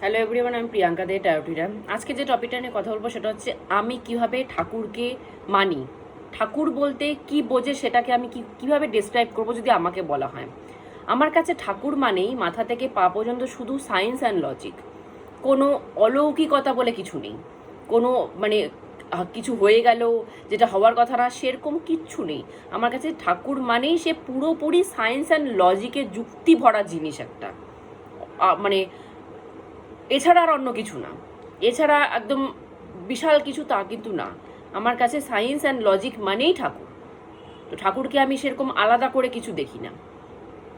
Hello everyone, আমি প্রিয়াঙ্কা দে টায়োটিরা। আজকে যে টপিকটা নিয়ে কথা বলবো সেটা হচ্ছে আমি কিভাবে ঠাকুরকে মানি। ঠাকুর বলতে কি বোঝে সেটাকে আমি কিভাবে ডিসক্রাইব করবো যদি আমাকে বলা হয়। আমার কাছে ঠাকুর মানেই মাথা থেকে পা পর্যন্ত শুধু সায়েন্স অ্যান্ড লজিক। কোনো অলৌকিকতা বলে কিছু নেই। কোনো মানে কিছু হয়ে গেল যেটা হওয়ার কথা না, সেরকম কিচ্ছু নেই। আমার কাছে ঠাকুর মানেই সে পুরোপুরি সায়েন্স অ্যান্ড লজিকের যুক্তি ভরা জিনিস একটা। মানে এছাড়া আর অন্য কিছু না, এছাড়া একদম বিশাল কিছু তা কিন্তু না। আমার কাছে সায়েন্স অ্যান্ড লজিক মানেই ঠাকুর। তো ঠাকুরকে আমি সেরকম আলাদা করে কিছু দেখি না,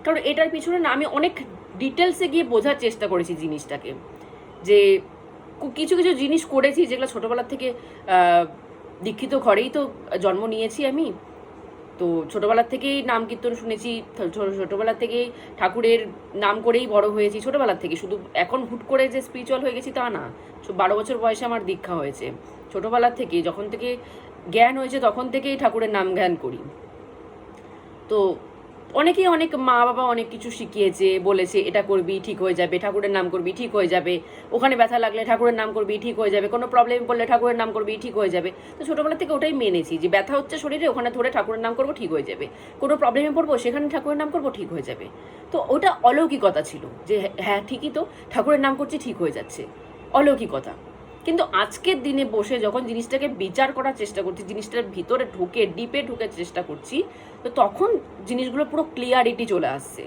কারণ এটার পিছনে না আমি অনেক ডিটেলসে গিয়ে বোঝার চেষ্টা করেছি জিনিসটাকে, যে কিছু কিছু জিনিস করেছি যেগুলো ছোটোবেলার থেকে দীক্ষিত ঘরেই তো জন্ম নিয়েছি আমি। তো ছোটোবেলার থেকেই নাম কীর্তন শুনেছি, ছোটোবেলার থেকেই ঠাকুরের নাম করেই বড় হয়েছি ছোটোবেলার থেকে। শুধু এখন হুট করে যে স্পিরিচুয়াল হয়ে গেছি তা না, 12 বছর বয়সে আমার দীক্ষা হয়েছে। ছোটোবেলার থেকে যখন থেকে জ্ঞান হয়েছে তখন থেকেই ঠাকুরের নাম জ্ঞান করি। তো অনেকেই অনেক মা বাবা অনেক কিছু শিখিয়েছে, বলেছে এটা করবি ঠিক হয়ে যাবে, ঠাকুরের নাম করবি ঠিক হয়ে যাবে, ওখানে ব্যথা লাগলে ঠাকুরের নাম করবি ঠিক হয়ে যাবে, কোনো প্রবলেম পড়লে ঠাকুরের নাম করবি ঠিক হয়ে যাবে। তো ছোটোবেলা থেকে ওটাই মেনেছি যে ব্যথা হচ্ছে শরীরে, ওখানে ধরে ঠাকুরের নাম করবো ঠিক হয়ে যাবে, কোনো প্রবলেমে পড়বো সেখানে ঠাকুরের নাম করবো ঠিক হয়ে যাবে। তো ওটা অলৌকিকতা ছিল যে হ্যাঁ ঠিকই তো, ঠাকুরের নাম করছি ঠিক হয়ে যাচ্ছে, অলৌকিকতা। কিন্তু আজকের দিনে বসে যখন জিনিসটাকে বিচার করার চেষ্টা করছি, জিনিসটার ভিতরে ঢুকে ডিপে ঢুকে চেষ্টা করছি, তো তখন জিনিসগুলো পুরো ক্লিয়ারিটি চলে আসছে।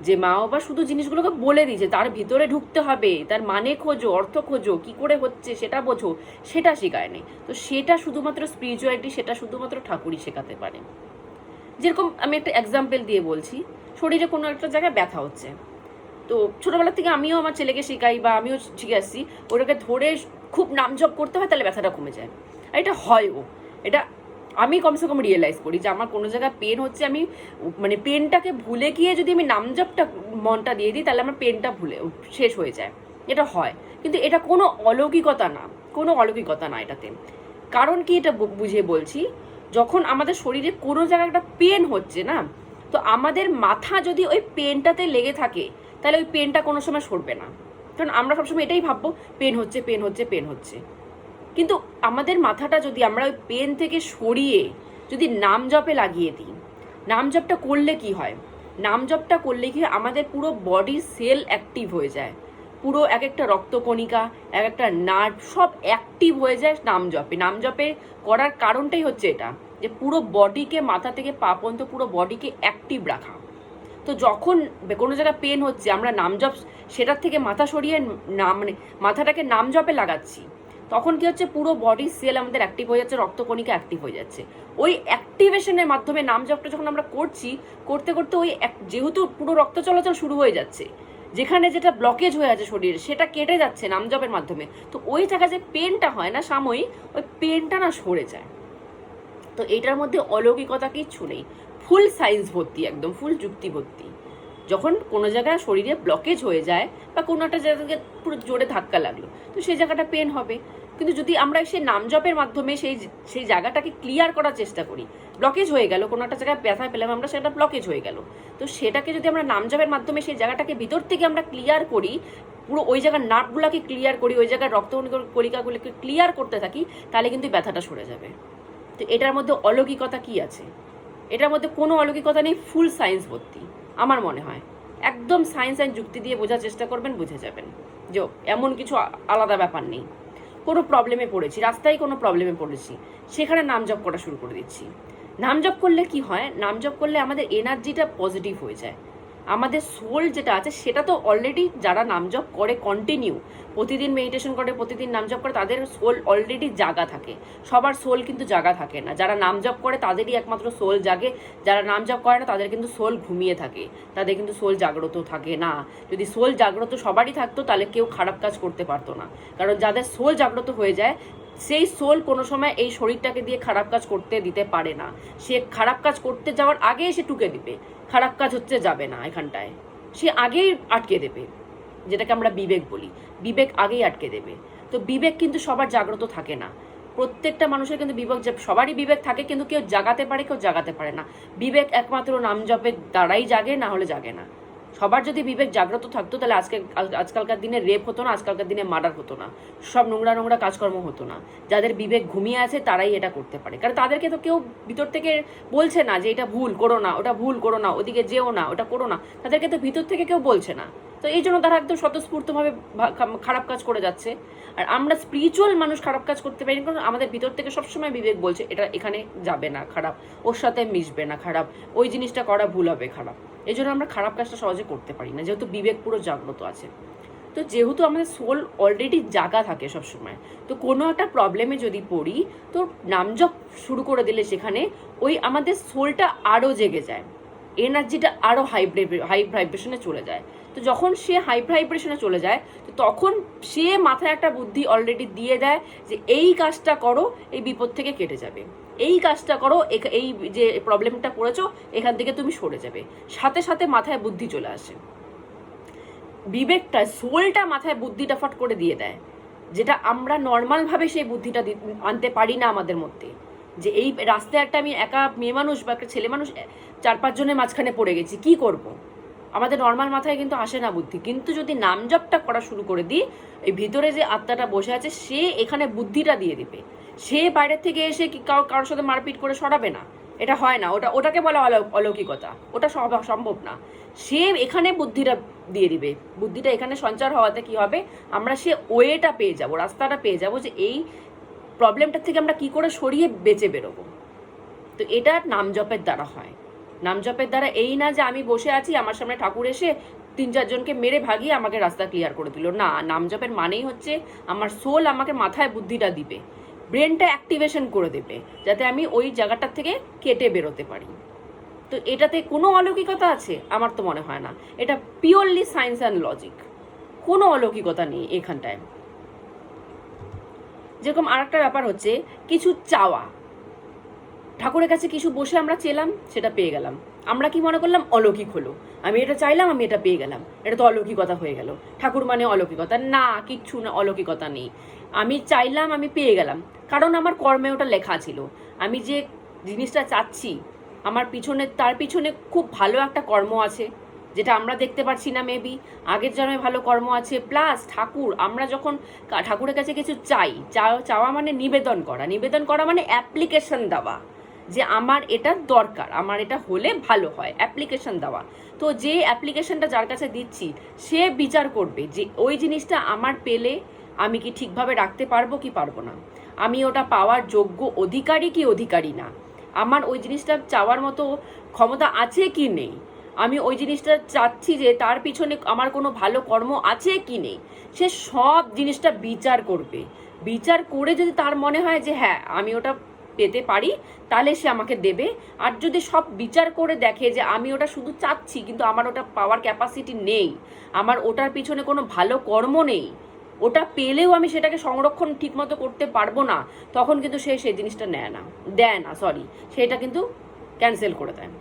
যে মা বাবা শুধু জিনিসগুলোকে বলে দিয়েছে, তার ভিতরে ঢুকতে হবে, তার মানে খোঁজো, অর্থ খোঁজো, কি করে হচ্ছে সেটা বোঝো, সেটা শেখায়নি। তো সেটা শুধুমাত্র স্পিরিচুয়ালিটি, সেটা শুধুমাত্র ঠাকুরই শেখাতে পারে। যেরকম আমি একটা এক্সাম্পল দিয়ে বলছি, শরীরে কোনো একটা জায়গায় ব্যথা হচ্ছে, তো ছোটোবেলা থেকে আমিও আমার ছেলেকে শেখাই বা আমিও শিখে আসছি, ওটাকে ধরে খুব নাম জপ করতে হয় তাহলে ব্যথাটা কমে যায়। আর এটা হয়ও, এটা আমি কমসে কম রিয়েলাইজ করি যে আমার কোনো জায়গায় পেন হচ্ছে, আমি মানে পেনটাকে ভুলে গিয়ে যদি আমি নাম জপটা মনটা দিয়ে দিই তাহলে আমার পেনটা ভুলে শেষ হয়ে যায়। এটা হয়, কিন্তু এটা কোনো অলৌকিকতা না, কোনো অলৌকিকতা না এটাতে। কারণ কি এটা বুঝিয়ে বলছি, যখন আমাদের শরীরে কোনো জায়গায় একটা পেন হচ্ছে না, তো আমাদের মাথা যদি ওই পেনটাতে লেগে থাকে তাহলে ওই পেনটা কোনো সময় সরবে না। কারণ আমরা সবসময় এটাই ভাববো পেন হচ্ছে পেন হচ্ছে পেন হচ্ছে, কিন্তু আমাদের মাথাটা যদি আমরা ওই পেন থেকে সরিয়ে যদি নাম জপে লাগিয়ে দিই, নাম জপটা করলে কি হয়, নাম জপটা করলে কি আমাদের পুরো বডির সেল অ্যাক্টিভ হয়ে যায়, পুরো এক একটা রক্তকণিকা, এক একটা নার্ভ সব অ্যাক্টিভ হয়ে যায় নাম জপে। নাম জপে করার কারণটাই হচ্ছে এটা, যে পুরো বডিকে মাথা থেকে পা পর্যন্ত পুরো বডিকে অ্যাক্টিভ রাখা। তো যখন কোনো জায়গায় পেন হচ্ছে আমরা নাম জপ সেটার থেকে মাথা সরিয়ে নাম মানে মাথাটাকে নাম জপে লাগাচ্ছি, তখন কি হচ্ছে পুরো বডির সেল আমাদের অ্যাক্টিভ হয়ে যাচ্ছে, রক্তকণিকা অ্যাক্টিভ হয়ে যাচ্ছে। ওই অ্যাক্টিভেশনের মাধ্যমে নাম জপটা যখন আমরা করছি, করতে করতে ওই যেহেতু পুরো রক্ত চলাচল শুরু হয়ে যাচ্ছে, যেখানে যেটা ব্লকেজ হয়ে আছে শরীরে সেটা কেটে যাচ্ছে নাম জপের মাধ্যমে, তো ওই জায়গায় যে পেনটা হয় না সাময়িক, ওই পেনটা না সরে যায়। তো এইটার মধ্যে অলৌকিকতা কিচ্ছু নেই, ফুল সায়েন্স ভর্তি, একদম ফুল যুক্তি ভর্তি। যখন কোনো জায়গায় শরীরে ব্লকেজ হয়ে যায় বা কোনো একটা জায়গায় পুরো জোরে ধাক্কা লাগলো, তো সেই জায়গাটা পেন হবে। কিন্তু যদি আমরা সেই নাম জপের মাধ্যমে সেই জায়গাটাকে ক্লিয়ার করার চেষ্টা করি, ব্লকেজ হয়ে গেল কোনো একটা জায়গায় ব্যথা পেলাম আমরা, সেটা ব্লকেজ হয়ে গেল, তো সেটাকে যদি আমরা নাম জপের মাধ্যমে সেই জায়গাটাকে ভিতর থেকে আমরা ক্লিয়ার করি, পুরো ওই জায়গার নার্ভগুলোকে ক্লিয়ার করি, ওই জায়গার রক্তকণিকাগুলোকে ক্লিয়ার করতে থাকি, তাহলে কিন্তু ব্যথাটা সরে যাবে। তো এটার মধ্যে অলৌকিকতা কি আছে? এটার মধ্যে কোনো অলৌকিকতা নেই, ফুল সায়েন্স ভর্তি আমার মনে হয়। একদম সায়েন্স অ্যান্ড যুক্তি দিয়ে বোঝার চেষ্টা করবেন, বুঝে যাবেন যে এমন কিছু আলাদা ব্যাপার নেই। কোনো প্রবলেমে পড়েছি, রাস্তায় কোনো প্রবলেমে পড়েছি, সেখানে নাম জপ করা শুরু করে দিচ্ছি। নাম জপ করলে কি হয়, নাম জপ করলে আমাদের এনার্জিটা পজিটিভ হয়ে যায়। আমাদের সোল যেটা আছে সেটা তো অলরেডি, যারা নাম জপ করে কন্টিনিউ প্রতিদিন মেডিটেশন করে, প্রতিদিন নাম জপ করে, তাদের সোল অলরেডি জাগা থাকে। সবার সোল কিন্তু জাগা থাকে না, যারা নাম জপ করে তাদেরই একমাত্র সোল জাগে, যারা নাম জপ করে না তাদের কিন্তু সোল ঘুমিয়ে থাকে, তাদের কিন্তু সোল জাগ্রত থাকে না। যদি সোল জাগ্রত সবারই থাকতো তাহলে কেউ খারাপ কাজ করতে পারতো না, কারণ যাদের সোল জাগ্রত হয়ে যায় সেই সোল কোনো সময় এই শরীরটাকে দিয়ে খারাপ কাজ করতে দিতে পারে না। সে খারাপ কাজ করতে যাওয়ার আগেই সে টুকে দিবে, খারাপ কাজ হচ্ছে যাবে না এখানটায়, সে আগেই আটকে দেবে, যেটাকে আমরা বিবেক বলি, বিবেক আগেই আটকে দেবে। তো বিবেক কিন্তু সবার জাগ্রত থাকে না, প্রত্যেকটা মানুষের কিন্তু বিবেক, সবারই বিবেক থাকে, কিন্তু কেউ জাগাতে পারে কেউ জাগাতে পারে না। বিবেক একমাত্র নাম জপের দ্বারাই জাগে, না হলে জাগে না। সবার যদি বিবেক জাগ্রত থাকতো তাহলে আজকালকার দিনে রেপ হতো না, আজকালকার দিনে মার্ডার হতো না, সব নোংরা নোংরা কাজকর্ম হতো না। যাদের বিবেক ঘুমিয়ে আছে তারাই এটা করতে পারে, কারণ তাদেরকে তো কেউ ভিতর থেকে বলছে না যে এটা ভুল করো না, ওটা ভুল করো না, ওদিকে যেও না, ওটা করো না। তাদেরকে তো ভিতর থেকে কেউ বলছে না। তো এই জন্য তারা একদম স্বতঃস্ফূর্তভাবে খারাপ কাজ করে যাচ্ছে। আর আমরা স্পিরিচুয়াল মানুষ খারাপ কাজ করতে পারি, কারণ আমাদের ভিতর থেকে সবসময় বিবেক বলছে এটা এখানে যাবে না, খারাপ, ওর সাথে মিশবে না, খারাপ, ওই জিনিসটা করা ভুল হবে, খারাপ। এই জন্য আমরা খারাপ কাজটা সহজে করতে পারি না, যেহেতু বিবেক পুরো জাগ্রত আছে। তো যেহেতু আমাদের সোল অলরেডি জাগা থাকে সবসময়, তো কোনো একটা প্রবলেমে যদি পড়ি, তো নামজপ শুরু করে দিলে সেখানে ওই আমাদের সোলটা আরও জেগে যায়, এনার্জিটা আরও হাই ভাইব্রেশনে চলে যায়। তো যখন সে হাই ভাইব্রেশনে চলে যায়, তো তখন সে মাথায় একটা বুদ্ধি অলরেডি দিয়ে দেয় যে এই কাজটা করো, এই বিপদ থেকে কেটে যাবে, এই কাজটা করো, এই যে প্রবলেমটা পড়েছো এখান থেকে তুমি সরে যাবে। সাথে সাথে মাথায় বুদ্ধি চলে আসে, বিবেকটা, সোলটা মাথায় বুদ্ধিটা ফট করে দিয়ে দেয়, যেটা আমরা নর্মালভাবে সেই বুদ্ধিটা আনতে পারি না আমাদের মধ্যে। যে এই রাস্তায় একটা আমি একা মেয়ে মানুষ বা একটা ছেলে মানুষ 4-5 জনের মাঝখানে পড়ে গেছি, কি করব? আমাদের নর্মাল মাথায় কিন্তু আসে না বুদ্ধি। কিন্তু যদি নামজপটা করা শুরু করে দিই, এই ভিতরে যে আত্মাটা বসে আছে সে এখানে বুদ্ধিটা দিয়ে দিবে। সে বাইরের থেকে এসে কারোর সাথে মারপিট করে সরাবে না, এটা হয় না, ওটাকে বলা অলৌকিকতা, ওটা সম্ভব না। সে এখানে বুদ্ধিটা দিয়ে দিবে, বুদ্ধিটা এখানে সঞ্চার হওয়াতে কি হবে, আমরা সে ওয়েটা পেয়ে যাব, রাস্তাটা পেয়ে যাব যে এই প্রবলেমটার থেকে আমরা কি করে সরিয়ে বেঁচে বেরোবো। তো এটা নামজপের দ্বারা হয়। নামজপের দ্বারা এই না যে আমি বসে আছি, আমার সামনে ঠাকুর এসে 3-4 জনকে মেরে ভাগিয়ে আমাকে রাস্তা ক্লিয়ার করে দিল, না। নামজপের মানেই হচ্ছে আমার সোল আমাকে মাথায় বুদ্ধিটা দিবে, ব্রেনটা অ্যাক্টিভেশন করে দেবে, যাতে আমি ওই জায়গাটার থেকে কেটে বেরোতে পারি। তো এটাতে কোনো অলৌকিকতা আছে? আমার তো মনে হয় না। এটা পিওরলি সায়েন্স অ্যান্ড লজিক, কোনো অলৌকিকতা নেই এখানটায়। যেরকম আর একটা ব্যাপার হচ্ছে কিছু চাওয়া, ঠাকুরের কাছে কিছু বসে আমরা চেলাম, সেটা পেয়ে গেলাম, আমরা কি মনে করলাম অলৌকিক হলো, আমি এটা চাইলাম, আমি এটা পেয়ে গেলাম, এটা তো অলৌকিকতা হয়ে গেল। ঠাকুর মানে অলৌকিকতা? না, কিচ্ছু না, অলৌকিকতা নেই। আমি চাইলাম, আমি পেয়ে গেলাম, কারণ আমার কর্মে ওটা লেখা ছিল। আমি যে জিনিসটা চাচ্ছি, আমার পিছনে, তার পিছনে খুব ভালো একটা কর্ম আছে, যেটা আমরা দেখতে পাচ্ছি না, মেবি আগের জন্মে ভালো কর্ম আছে। প্লাস ঠাকুর, আমরা যখন ঠাকুরের কাছে কিছু চাওয়া মানে নিবেদন করা, নিবেদন করা মানে অ্যাপ্লিকেশন দেওয়া, যে আমার এটা দরকার, আমার এটা হলে ভালো হয়, অ্যাপ্লিকেশন দেওয়া। তো যে অ্যাপ্লিকেশনটা যার কাছে দিচ্ছি সে বিচার করবে যে ওই জিনিসটা আমার পেলে আমি কি ঠিকভাবে রাখতে পারবো কি পারবো না, আমি ওটা পাওয়ার যোগ্য অধিকারী কি অধিকারী না, আমার ওই জিনিসটা চাওয়ার মতো ক্ষমতা আছে কি নেই, আমি ওই জিনিসটা চাচ্ছি যে তার পিছনে আমার কোনো ভালো কর্ম আছে কি নেই, সে সব জিনিসটা বিচার করবে। বিচার করে যদি তার মনে হয় যে হ্যাঁ আমি ওটা পেতে পারি, তাহলে সে আমাকে দেবে। আর যদি সব বিচার করে দেখে যে আমি ওটা শুধু চাচ্ছি কিন্তু আমার ওটা পাওয়ার ক্যাপাসিটি নেই, আমার ওটার পিছনে কোনো ভালো কর্ম নেই, ওটা পেলেও আমি সেটাকে সংরক্ষণ ঠিকমতো করতে পারবো না, তখন কিন্তু সে সেই জিনিসটা দেয় না, সেটা কিন্তু ক্যান্সেল করে দেয়।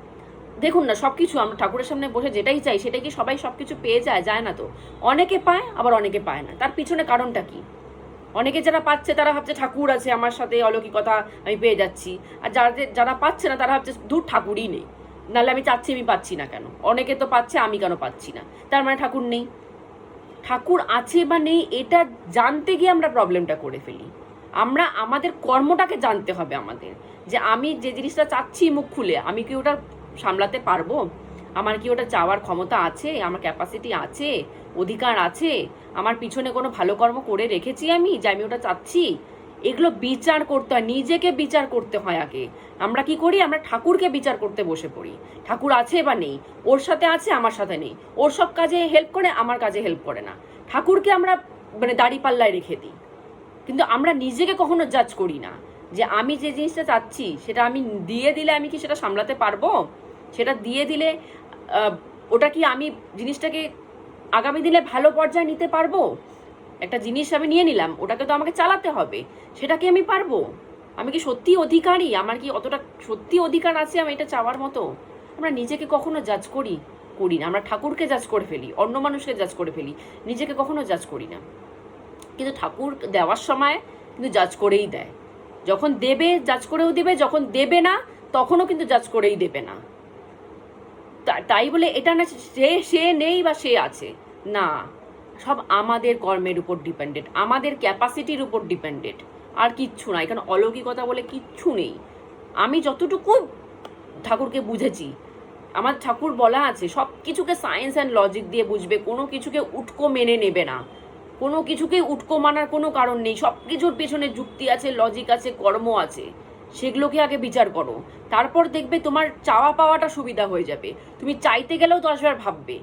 দেখুন না, সব কিছু আমরা ঠাকুরের সামনে বসে যেটাই চাই সেটাই কি সবাই সব কিছু পেয়ে যায় না তো। অনেকে পায়, আবার অনেকে পায় না। তার পিছনে কারণটা কি? অনেকে যারা পাচ্ছে তারা ভাবছে ঠাকুর আছে আমার সাথে, অলৌকিকতা আমি পেয়ে যাচ্ছি। আর যারা পাচ্ছে না তারা ভাবছে দূর, ঠাকুরই নেই, নাহলে আমি চাচ্ছি আমি পাচ্ছি না কেন, অনেকে তো পাচ্ছে আমি কেন পাচ্ছি না, তার মানে ঠাকুর নেই। ঠাকুর আছে বা নেই এটা জানতে গিয়ে আমরা প্রবলেমটা করে ফেলি। আমরা আমাদের কর্মটাকে জানতে হবে আমাদের, যে আমি যে জিনিসটা চাচ্ছি মুখ খুলে, আমি কি ওটা সামলাতে পারবো, আমার কি ওটা চাওয়ার ক্ষমতা আছে, আমার ক্যাপাসিটি আছে, অধিকার আছে, আমার পিছনে কোনো ভালো কর্ম করে রেখেছি আমি যে আমি ওটা চাচ্ছি। এগুলো বিচার করতে হয়, নিজেকে বিচার করতে হয় আগে। আমরা কি করি, আমরা ঠাকুরকে বিচার করতে বসে পড়ি, ঠাকুর আছে বা নেই, ওর সাথে আছে আমার সাথে নেই, ওর সব কাজে হেল্প করে আমার কাজে হেল্প করে না, ঠাকুরকে আমরা মানে দাড়ি পাল্লায় রেখে দিই। কিন্তু আমরা নিজেকে কখনো জাজ করি না যে আমি যে জিনিসটা চাচ্ছি সেটা আমি দিয়ে দিলে আমি কি সেটা সামলাতে পারবো, সেটা দিয়ে দিলে ওটা কি আমি জিনিসটাকে আগামী দিনে ভালো পর্যায়ে নিতে পারবো। একটা জিনিস আমি নিয়ে নিলাম, ওটাকে তো আমাকে চালাতে হবে, সেটা কি আমি পারবো, আমি কি সত্যি অধিকারী, আমার কি অতটা সত্যি অধিকার আছে আমি এটা চাওয়ার মতো। আমরা নিজেকে কখনো জাজ করি না, আমরা ঠাকুরকে জাজ করে ফেলি, অন্য মানুষকে জাজ করে ফেলি, নিজেকে কখনো জাজ করি না। কিন্তু ঠাকুর দেওয়ার সময় কিন্তু জাজ করেই দেয়, যখন দেবে জাজ করেও দেবে, যখন দেবে না তখনও কিন্তু জাজ করেই দেবে না। তাই বলে এটা না সে নেই বা সে আছে, না, সব আমাদের কর্মের উপর ডিপেন্ডেন্ট, আমাদের ক্যাপাসিটির উপর ডিপেন্ডেন্ট, আর কিচ্ছু না। এখানে অলৌকিকতা বলে কিচ্ছু নেই। আমি যতটুকু ঠাকুরকে বুঝেছি, আমার ঠাকুর বলা আছে সব কিছুকে সায়েন্স অ্যান্ড লজিক দিয়ে বুঝবে, কোনো কিছুকে উটকো মেনে নেবে না, কোনো কিছুকে উটকো মানার কোনো কারণ নেই, সব কিছুর পেছনে যুক্তি আছে, লজিক আছে, কর্ম আছে, সেগুলোকে আগে বিচার করো, তারপর দেখবে তোমার চাওয়া পাওয়াটা সুবিধা হয়ে যাবে। তুমি চাইতে গেলেও 10 বার ভাববে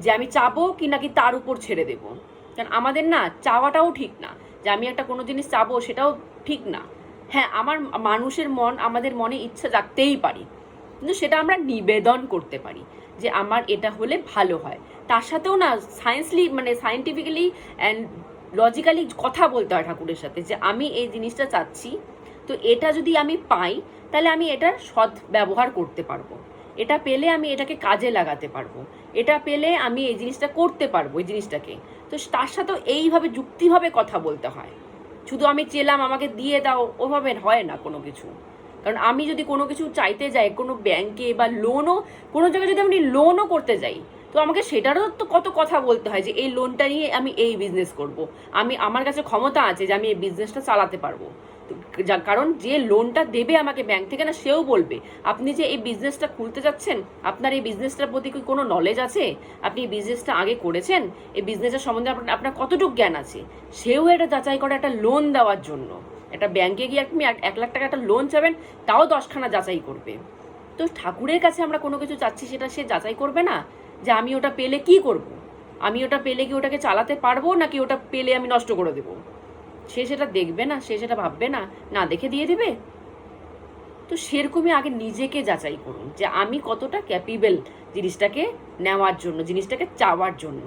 যে আমি চাবো কি নাকি তার উপর ছেড়ে দেবো। কারণ আমাদের না চাওয়াটাও ঠিক না, যে আমি একটা কোনো জিনিস চাবো সেটাও ঠিক না। হ্যাঁ, মানুষের মন, আমাদের মনে ইচ্ছা জাগতেই পারি, কিন্তু সেটা আমরা নিবেদন করতে পারি যে আমার এটা হলে ভালো হয়। তার সাথেও না সায়েন্টিফিক্যালি অ্যান্ড লজিক্যালি কথা বলতে হয় ঠাকুরের সাথে, যে আমি এই জিনিসটা চাচ্ছি, তো এটা যদি আমি পাই তাহলে আমি এটার সৎ ব্যবহার করতে পারবো, এটা পেলে আমি এটাকে কাজে লাগাতে পারবো, এটা পেলে আমি এই জিনিসটা করতে পারবো, এই জিনিসটাকে। তো তার সাথেও এইভাবে যুক্তিভাবে কথা বলতে হয়। শুধু আমি চেলাম আমাকে দিয়ে দাও, ওভাবে হয় না কোনো কিছু। কারণ আমি যদি কোনো কিছু চাইতে যাই, কোনো ব্যাংকে বা লোনও, কোনো জায়গায় যদি আমি লোনও করতে যাই, তো আমাকে সেটারও তো কত কথা বলতে হয় যে এই লোনটা নিয়ে আমি এই বিজনেস করব, আমার কাছে ক্ষমতা আছে যে আমি এই বিজনেসটা চালাতে পারবো। কারণ যে লোনটা দেবে আমাকে ব্যাংক থেকে, না সেও বলবে আপনি যে এই বিজনেসটা খুলতে যাচ্ছেন, আপনার এই বিজনেসটার প্রতি কি কোনো নলেজ আছে, আপনি এই বিজনেসটা আগে করেছেন, এই বিজনেসের সম্বন্ধে আপনার কতটুকু জ্ঞান আছে, সেও এটা যাচাই করে একটা লোন দেওয়ার জন্য। একটা ব্যাংকে গিয়ে আপনি 1 লাখ টাকা একটা লোন চাবেন, তাও 10খানা যাচাই করবে। তো ঠাকুরের কাছে আমরা কোনো কিছু চাচ্ছি, সেটা সে যাচাই করবে না যে আমি ওটা পেলে কি করব, আমি ওটা পেলে কি ওটাকে চালাতে পারবো, নাকি ওটা পেলে আমি নষ্ট করে দেবো, সে সেটা দেখবে না, সে সেটা ভাববে না, না দেখে দিয়ে দেবে। তো সেরকমই আগে নিজেকে যাচাই করুন যে আমি কতটা ক্যাপেবল জিনিসটাকে নেওয়ার জন্য, জিনিসটাকে চাওয়ার জন্য।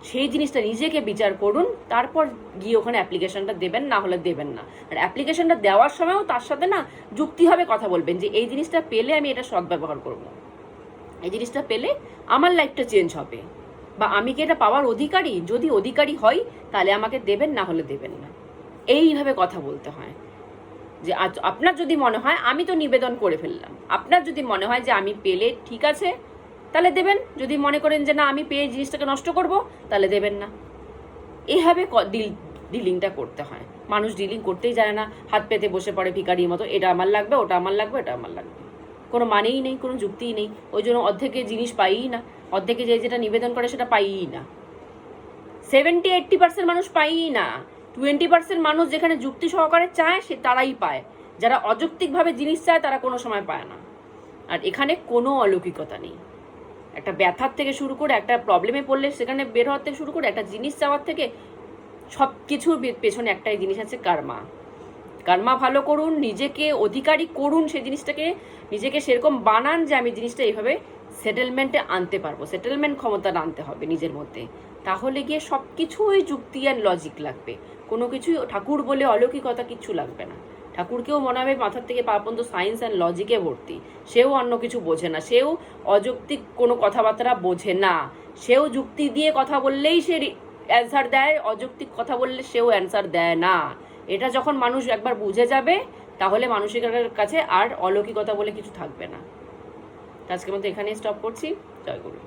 সেই জিনিসটা নিজেকে বিচার করুন, তারপর গিয়ে ওখানে অ্যাপ্লিকেশনটা দেবেন, না হলে দেবেন না। আর অ্যাপ্লিকেশনটা দেওয়ার সময়ও তার সাথে না যুক্তিভাবে কথা বলবেন যে এই জিনিসটা পেলে আমি এটা সদ্ব্যবহার করব, এই জিনিসটা পেলে আমার লাইফটা চেঞ্জ হবে, বা আমি কি এটা পাওয়ার অধিকারী, যদি অধিকারী হই তাহলে আমাকে দেবেন, না হলে দেবেন না। এইভাবে কথা বলতে হয়। যে আপনার যদি মনে হয় আমি তো নিবেদন করে ফেললাম, আপনার যদি মনে হয় যে আমি পেলে ঠিক আছে তাহলে দেবেন, যদি মনে করেন যে না আমি পেয়ে জিনিসটাকে নষ্ট করব তাহলে দেবেন না। এইভাবে ডিলিংটা করতে হয়। মানুষ ডিলিং করতেই জানে না, হাত পেতে বসে পড়ে ভিখারির মতো, এটা আমার লাগবে, ওটা আমার লাগবে, এটা আমার লাগবে, কোনো মানেই নেই, কোনো যুক্তিই নেই। ওই জন্য অর্ধেকে জিনিস পাইই না, অর্ধেকে যেটা নিবেদন করে সেটা পাইই না। 70-80% মানুষ পাইই না। 20% মানুষ যেখানে যুক্তি সহকারে চায় সে তারাই পায়, যারা অযৌক্তিকভাবে জিনিস চায় তারা কোনো সময় পায় না। আর এখানে কোনো অলৌকিকতা নেই। একটা ব্যথার থেকে শুরু করে, একটা প্রবলেমে পড়লে সেখানে বের হওয়ার থেকে শুরু করে, একটা জিনিস চাওয়ার থেকে, সব কিছুর পেছনে একটাই জিনিস আছে, কার্মা। কার্মা ভালো করুন, নিজেকে অধিকারী করুন, সেই জিনিসটাকে নিজেকে সেরকম বানান যে আমি জিনিসটা এইভাবে সেটেলমেন্টে আনতে পারবো, সেটেলমেন্ট ক্ষমতাটা আনতে হবে নিজের মধ্যে। তাহলে গিয়ে সব কিছুই যুক্তি আর লজিক লাগবে, কোনো কিছুই ঠাকুর বলে অলৌকিকতা কিচ্ছু লাগবে না। ঠাকুরকেও মনে হবে মাথার থেকে পা পর্যন্ত সায়েন্স অ্যান্ড লজিকে ভর্তি, সেও অন্য কিছু বোঝে না, সেও অযৌক্তিক কোনো কথাবার্তা বোঝে না, সেও যুক্তি দিয়ে কথা বললেই সে অ্যান্সার দেয়, অযৌক্তিক কথা বললে সেও অ্যান্সার দেয় না। এটা যখন মানুষ একবার বুঝে যাবে তাহলে মানুষের কাছে আর অলৌকিকতা বলে কিছু থাকবে না। আজকের মতো এখানেই স্টপ করছি। জয় গুরু।